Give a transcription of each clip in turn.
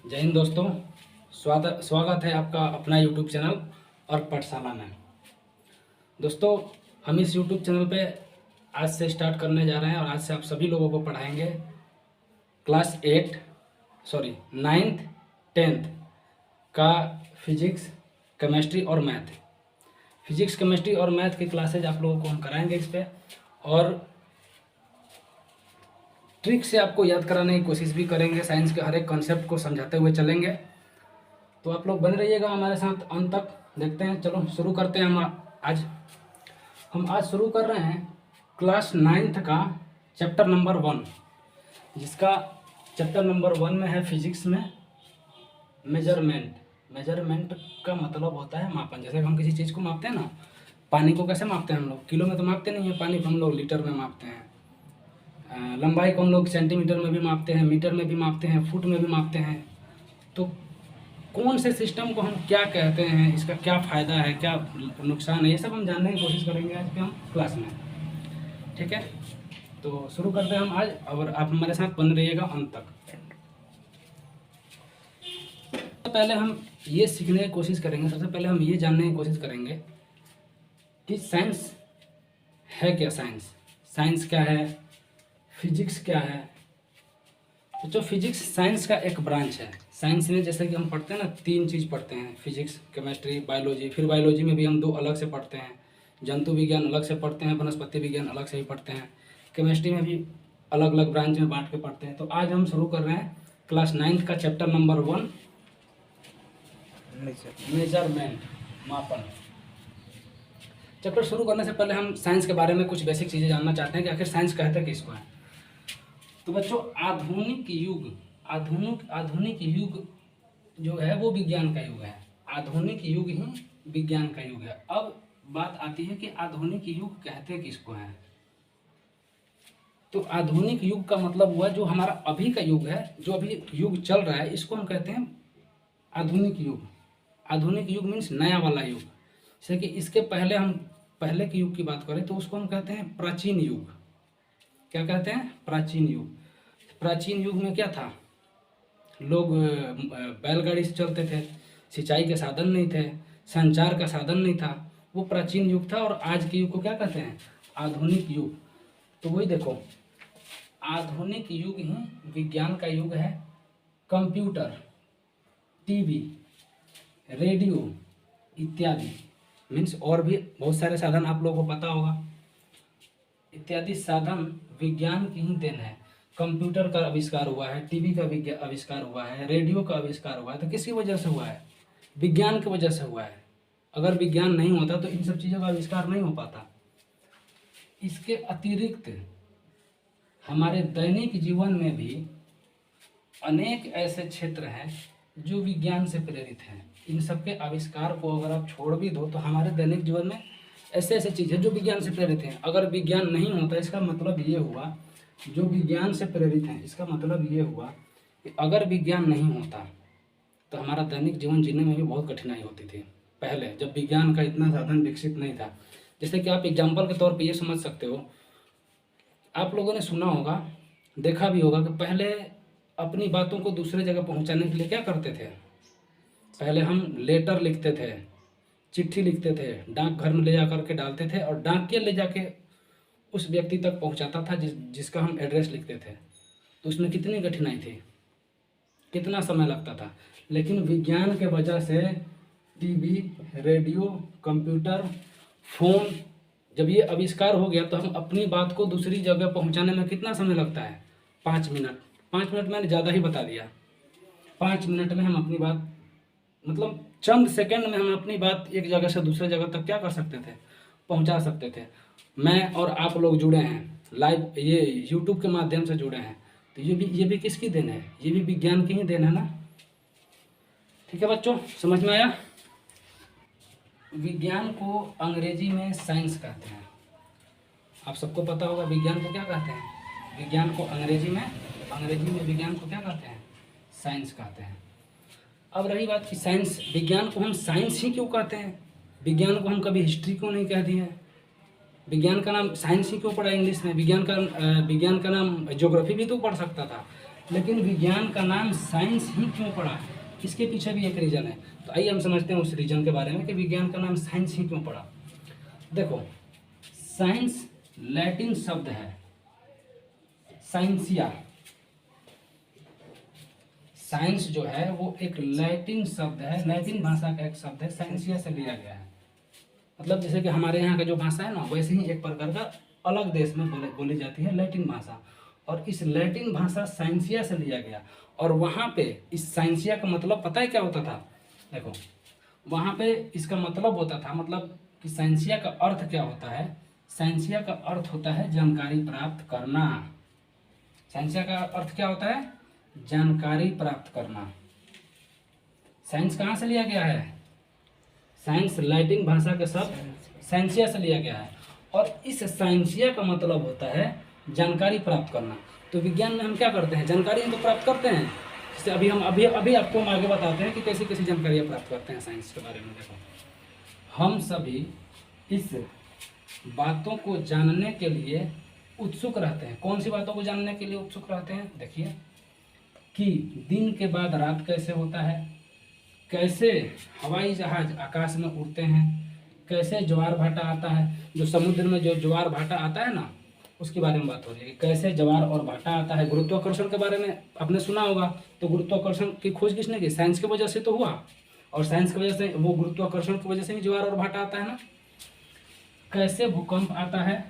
जय हिंद दोस्तों। स्वागत है आपका अपना यूट्यूब चैनल और पाठशाला में। दोस्तों, हम इस यूट्यूब चैनल पे आज से स्टार्ट करने जा रहे हैं और आज से आप सभी लोगों को पढ़ाएंगे क्लास 8 सॉरी 9th 10th का फिजिक्स, केमिस्ट्री और मैथ। फिजिक्स, केमिस्ट्री और मैथ की क्लासेज आप लोगों को हम कराएंगे इस पर, और ट्रिक से आपको याद कराने की कोशिश भी करेंगे। साइंस के हर एक कॉन्सेप्ट को समझाते हुए चलेंगे। तो आप लोग बने रहिएगा हमारे साथ अंत तक। देखते हैं, चलो शुरू करते हैं। हम आज शुरू कर रहे हैं क्लास 9th का चैप्टर नंबर 1, जिसका चैप्टर नंबर 1 में है फिजिक्स में मेजरमेंट। मेजरमेंट का मतलब होता है मापन। जैसे हम किसी चीज़ को मापते हैं ना, पानी को कैसे मापते हैं हम लोग? किलो में तो मापते नहीं है पानी को, हम लोग लीटर में मापते हैं। लंबाई को हम लोग सेंटीमीटर में भी मापते हैं, मीटर में भी मापते हैं, फुट में भी मापते हैं। तो कौन से सिस्टम को हम क्या कहते हैं, इसका क्या फ़ायदा है, क्या नुकसान है, ये सब हम जानने की कोशिश करेंगे आज के हम क्लास में। ठीक है, तो शुरू करते हैं हम आज, और आप हमारे साथ बन रहिएगा अंत तक। तो पहले हम ये सीखने की कोशिश करेंगे, सबसे पहले हम ये जानने की कोशिश करेंगे कि साइंस है क्या। साइंस क्या है, फिजिक्स क्या है। तो जो फिजिक्स साइंस का एक ब्रांच है। साइंस में जैसे कि हम पढ़ते हैं ना, 3 चीज़ पढ़ते हैं, फिजिक्स, केमिस्ट्री, बायोलॉजी। फिर बायोलॉजी में भी हम 2 अलग से पढ़ते हैं, जंतु विज्ञान अलग से पढ़ते हैं, वनस्पति विज्ञान अलग से ही पढ़ते हैं। केमिस्ट्री में भी अलग अलग ब्रांच में बांट के पढ़ते हैं। तो आज हम शुरू कर रहे हैं क्लास 9th का चैप्टर नंबर 1, मेजरमेंट, मापन। चैप्टर शुरू करने से पहले हम साइंस के बारे में कुछ बेसिक चीज़ें जानना चाहते हैं कि आखिर साइंस कहते किसको है। तो बच्चों, आधुनिक युग जो है वो विज्ञान का युग है। आधुनिक युग ही विज्ञान का युग है। अब बात आती है कि आधुनिक युग कहते किसको है। तो आधुनिक युग का मतलब हुआ जो हमारा अभी का युग है, जो अभी युग चल रहा है, इसको हम कहते हैं आधुनिक युग। आधुनिक युग मीन्स नया वाला युग। जैसे कि इसके पहले हम पहले के युग की बात करें तो उसको हम कहते हैं प्राचीन युग। क्या कहते हैं? प्राचीन युग। प्राचीन युग में क्या था? लोग बैलगाड़ी से चलते थे, सिंचाई के साधन नहीं थे, संचार का साधन नहीं था। वो प्राचीन युग था। और आज के युग को क्या कहते हैं? आधुनिक युग। तो वही देखो, आधुनिक युग ही विज्ञान का युग है। कंप्यूटर, टीवी, रेडियो इत्यादि मीन्स और भी बहुत सारे साधन आप लोगों को पता होगा, इत्यादि साधन विज्ञान की ही देन है। कंप्यूटर का आविष्कार हुआ है, टीवी का आविष्कार हुआ है, रेडियो का आविष्कार हुआ है। तो किसकी वजह से हुआ है? विज्ञान की वजह से हुआ है। अगर विज्ञान नहीं होता तो इन सब चीज़ों का आविष्कार नहीं हो पाता। इसके अतिरिक्त हमारे दैनिक जीवन में भी अनेक ऐसे क्षेत्र हैं जो विज्ञान से प्रेरित हैं। इन सब के आविष्कार को अगर आप छोड़ भी दो तो हमारे दैनिक जीवन में ऐसे ऐसे चीज़ें जो विज्ञान से प्रेरित हैं। अगर विज्ञान नहीं होता, इसका मतलब ये हुआ, जो विज्ञान से प्रेरित हैं, इसका मतलब ये हुआ कि अगर विज्ञान नहीं होता तो हमारा दैनिक जीवन जीने में भी बहुत कठिनाई होती थी। पहले जब विज्ञान का इतना साधन विकसित नहीं था। जैसे कि आप एग्जाम्पल के तौर पे ये समझ सकते हो, आप लोगों ने सुना होगा, देखा भी होगा कि पहले अपनी बातों को दूसरे जगह पहुंचाने के लिए क्या करते थे? पहले हम लेटर लिखते थे, चिट्ठी लिखते थे, डाकघर में ले जा करके डालते थे, और डाकिया ले जाके उस व्यक्ति तक पहुंचाता था जिसका हम एड्रेस लिखते थे। तो उसमें कितनी कठिनाई थी, कितना समय लगता था। लेकिन विज्ञान के वजह से टीवी, रेडियो, कंप्यूटर, फ़ोन जब ये आविष्कार हो गया तो हम अपनी बात को दूसरी जगह पहुंचाने में कितना समय लगता है? 5 मिनट। 5 मिनट मैंने ज़्यादा ही बता दिया। 5 मिनट में हम अपनी बात, मतलब चंद सेकंड में हम अपनी बात एक जगह से दूसरे जगह तक क्या कर सकते थे? पहुंचा सकते थे। मैं और आप लोग जुड़े हैं लाइव, ये यूट्यूब के माध्यम से जुड़े हैं, तो ये भी किसकी देन है? ये भी विज्ञान की ही देन है ना। ठीक है बच्चों, समझ में आया? विज्ञान को अंग्रेजी में साइंस कहते हैं। आप सबको पता होगा विज्ञान को क्या कहते हैं। विज्ञान को अंग्रेजी में विज्ञान को क्या कहते हैं? साइंस कहते हैं। अब रही बात कि साइंस, विज्ञान को हम साइंस ही क्यों कहते हैं? विज्ञान को हम कभी हिस्ट्री क्यों नहीं कह दिए? विज्ञान का नाम साइंस ही क्यों पड़ा इंग्लिश में? विज्ञान का नाम ज्योग्राफी भी तो पढ़ सकता था। लेकिन विज्ञान का नाम साइंस ही क्यों पड़ा? इसके पीछे भी एक रीज़न है। तो आइए हम समझते हैं उस रीज़न के बारे में कि विज्ञान का नाम साइंस ही क्यों पड़ा। देखो, साइंस लैटिन शब्द है, साइंसिया। साइंस जो है वो एक लैटिन शब्द है, लैटिन भाषा का एक शब्द है, साइंसिया से लिया गया है। मतलब जैसे कि हमारे यहाँ का जो भाषा है ना, वैसे ही एक प्रकार का अलग देश में बोली जाती है लैटिन भाषा। और इस लैटिन भाषा साइंसिया से लिया गया। और वहाँ पे इस साइंसिया का मतलब पता है क्या होता था? देखो, वहाँ पे इसका मतलब होता था, मतलब कि साइंसिया का अर्थ क्या होता है? साइंसिया का अर्थ होता है जानकारी प्राप्त करना। साइंसिया का अर्थ क्या होता है? जानकारी प्राप्त करना। साइंस कहाँ से लिया गया है? साइंस लैटिन भाषा के शब्द साइंसिया से लिया गया है। और इस साइंसिया का मतलब होता है जानकारी प्राप्त करना। तो विज्ञान में हम क्या करते हैं? जानकारी हम तो प्राप्त करते हैं। जैसे अभी आपको हम आगे बताते हैं कि कैसी कैसी जानकारियाँ प्राप्त करते हैं साइंस के बारे में। देखो, हम सभी इस बातों को जानने के लिए उत्सुक रहते हैं। कौन सी बातों को जानने के लिए उत्सुक रहते हैं? देखिए कि दिन के बाद रात कैसे होता है, कैसे हवाई जहाज आकाश में उड़ते हैं, कैसे ज्वार भाटा आता है, जो समुद्र में जो ज्वार भाटा आता है ना, उसके बारे में बात हो रही है कि कैसे ज्वार और भाटा आता है। गुरुत्वाकर्षण के बारे में आपने सुना होगा। तो गुरुत्वाकर्षण की खोज किसने की? साइंस की वजह से तो हुआ। और साइंस की वजह से, वो गुरुत्वाकर्षण की वजह से ही ज्वार और भाटा आता है ना। कैसे भूकंप आता है,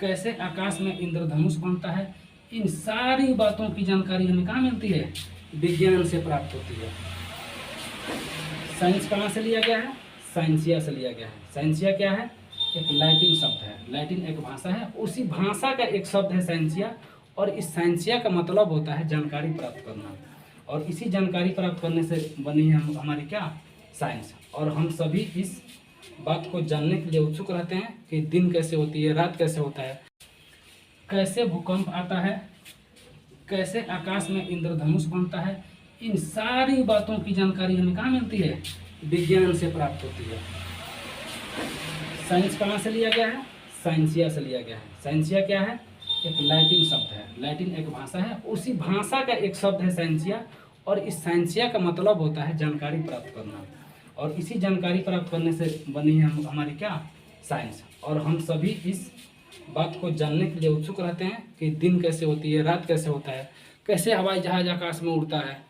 कैसे आकाश में इंद्रधनुष बनता है, इन सारी बातों की जानकारी हमें कहाँ मिलती है? विज्ञान से प्राप्त होती है। साइंस कहाँ से लिया गया है? साइंसिया से लिया गया है। साइंसिया क्या है? एक लैटिन शब्द है, लैटिन एक भाषा है, उसी भाषा का एक शब्द है साइंसिया। और इस साइंसिया का मतलब होता है जानकारी प्राप्त करना। और इसी जानकारी प्राप्त करने से बनी है हमारी क्या? साइंस। और हम सभी इस बात को जानने के लिए उत्सुक रहते हैं कि दिन कैसे होती है, रात कैसे होता है, कैसे भूकंप आता है, कैसे आकाश में इंद्रधनुष बनता है। इन सारी बातों की जानकारी हमें कहाँ मिलती है? विज्ञान से प्राप्त होती है। साइंस कहाँ से लिया गया है? साइंसिया से लिया गया है। साइंसिया क्या है? एक लैटिन शब्द है, लैटिन एक भाषा है, उसी भाषा का एक शब्द है साइंसिया। और इस साइंसिया का मतलब होता है जानकारी प्राप्त करना। और इसी जानकारी प्राप्त करने से बनी है हमारी क्या? साइंस। और हम सभी इस बात को जानने के लिए उत्सुक रहते हैं कि दिन कैसे होती है, रात कैसे होता है, कैसे हवाई जहाज आकाश में उड़ता है,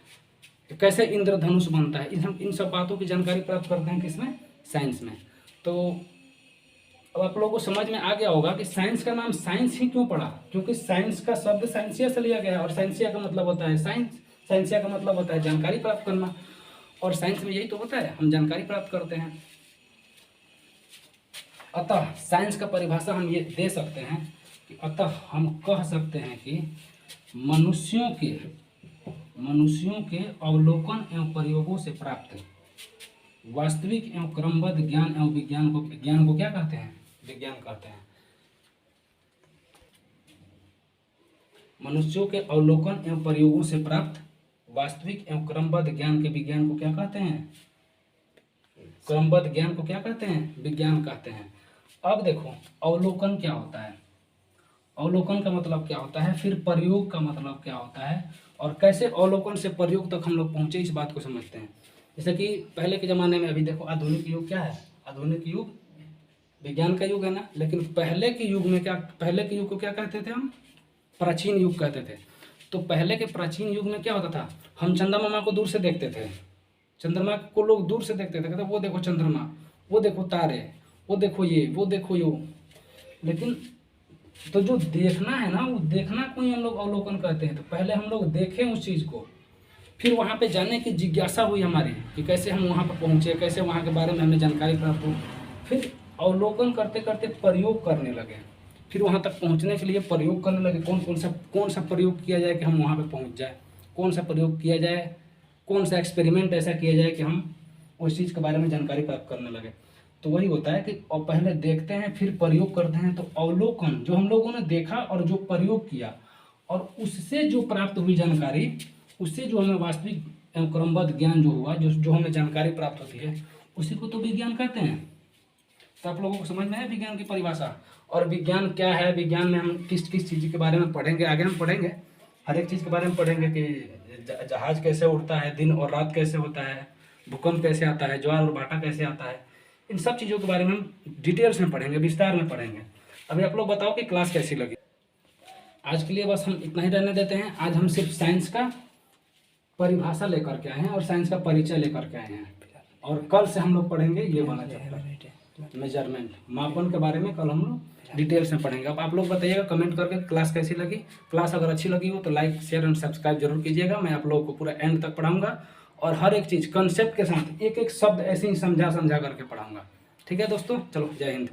कैसे इंद्रधनुष बनता है। इन सब बातों की जानकारी प्राप्त करते हैं किसमें? साइंस में। तो अब आप लोगों को समझ में आ गया होगा कि साइंस का नाम साइंस ही क्यों पड़ा। क्योंकि साइंस का शब्द साइंसिया से लिया गया है। और साइंसिया का मतलब होता है साइंस, साइंसिया का मतलब होता है जानकारी प्राप्त करना। और साइंस में यही तो होता है, हम जानकारी प्राप्त करते हैं। अतः साइंस का परिभाषा हम ये दे सकते हैं कि अतः हम कह सकते हैं कि मनुष्यों के अवलोकन एवं प्रयोगों से प्राप्त वास्तविक एवं क्रमबद्ध ज्ञान एवं ज्ञान को क्या कहते हैं? विज्ञान कहते हैं। मनुष्यों के अवलोकन एवं प्रयोगों से प्राप्त वास्तविक एवं क्रमबद्ध ज्ञान के विज्ञान को क्या कहते हैं? क्रमबद्ध ज्ञान को क्या कहते हैं? विज्ञान कहते हैं। अब देखो, अवलोकन क्या होता है, अवलोकन का मतलब क्या होता है, फिर प्रयोग का मतलब क्या होता है, और कैसे अवलोकन से प्रयोग तक हम लोग पहुंचे, इस बात को समझते हैं। जैसे कि पहले के ज़माने में, अभी देखो आधुनिक युग क्या है? आधुनिक युग विज्ञान का युग है ना। लेकिन पहले के युग में क्या, पहले के युग को क्या कहते थे हम? प्राचीन युग कहते थे। तो पहले के प्राचीन युग में क्या होता था? हम चंद्रमा को दूर से देखते थे, चंद्रमा को लोग दूर से देखते थे, कहते वो देखो चंद्रमा, वो देखो तारे, वो देखो ये, वो देखो यो। लेकिन तो जो देखना है ना, वो देखना को ही हम लोग अवलोकन कहते हैं। तो पहले हम लोग देखें उस चीज़ को, फिर वहाँ पे जाने की जिज्ञासा हुई हमारी कि कैसे हम वहाँ पर पहुँचे, कैसे वहाँ के बारे में हमें जानकारी प्राप्त हो। फिर अवलोकन करते करते प्रयोग करने लगे, फिर वहाँ तक पहुँचने के लिए प्रयोग करने लगे। कौन सा प्रयोग किया जाए कि हम वहाँ पे पहुँच जाए, कौन सा प्रयोग किया जाए, कौन सा एक्सपेरिमेंट ऐसा किया जाए कि हम उस चीज़ के बारे में जानकारी प्राप्त करने लगे। तो वही होता है कि और पहले देखते हैं फिर प्रयोग करते हैं। तो अवलोकन, जो हम लोगों ने देखा और जो प्रयोग किया और उससे जो प्राप्त हुई जानकारी, उससे जो हमें वास्तविक एवं क्रमबद्ध ज्ञान जो हुआ, जो हमें जानकारी प्राप्त होती है, उसी को तो विज्ञान कहते हैं। तो आप लोगों को समझ में है विज्ञान की परिभाषा। और विज्ञान क्या है, विज्ञान में हम किस किस चीज़ के बारे में पढ़ेंगे, आगे हम पढ़ेंगे। हर एक चीज़ के बारे में पढ़ेंगे कि जहाज कैसे उड़ता है, दिन और रात कैसे होता है, भूकंप कैसे आता है, ज्वार और भाटा कैसे आता है। इन सब चीज़ों के बारे में हम डिटेल्स में पढ़ेंगे, विस्तार में पढ़ेंगे। अभी आप लोग बताओ कि क्लास कैसी लगी। आज के लिए बस हम इतना ही रहने देते हैं। आज हम सिर्फ साइंस का परिभाषा लेकर के आए हैं और साइंस का परिचय लेकर के आए हैं, और कल से हम लोग पढ़ेंगे ये वाला चैप्टर मेजरमेंट, मापन के बारे में कल हम लोग डिटेल्स में पढ़ेंगे। अब आप लोग बताइएगा कमेंट करके क्लास कैसी लगी। क्लास अगर अच्छी लगी हो तो लाइक, शेयर एंड सब्सक्राइब जरूर कीजिएगा। मैं आप लोगों को पूरा एंड तक पढ़ाऊंगा और हर एक चीज़ कंसेप्ट के साथ एक एक शब्द ऐसे ही समझा करके पढ़ाऊंगा। ठीक है दोस्तों, चलो जय हिंद।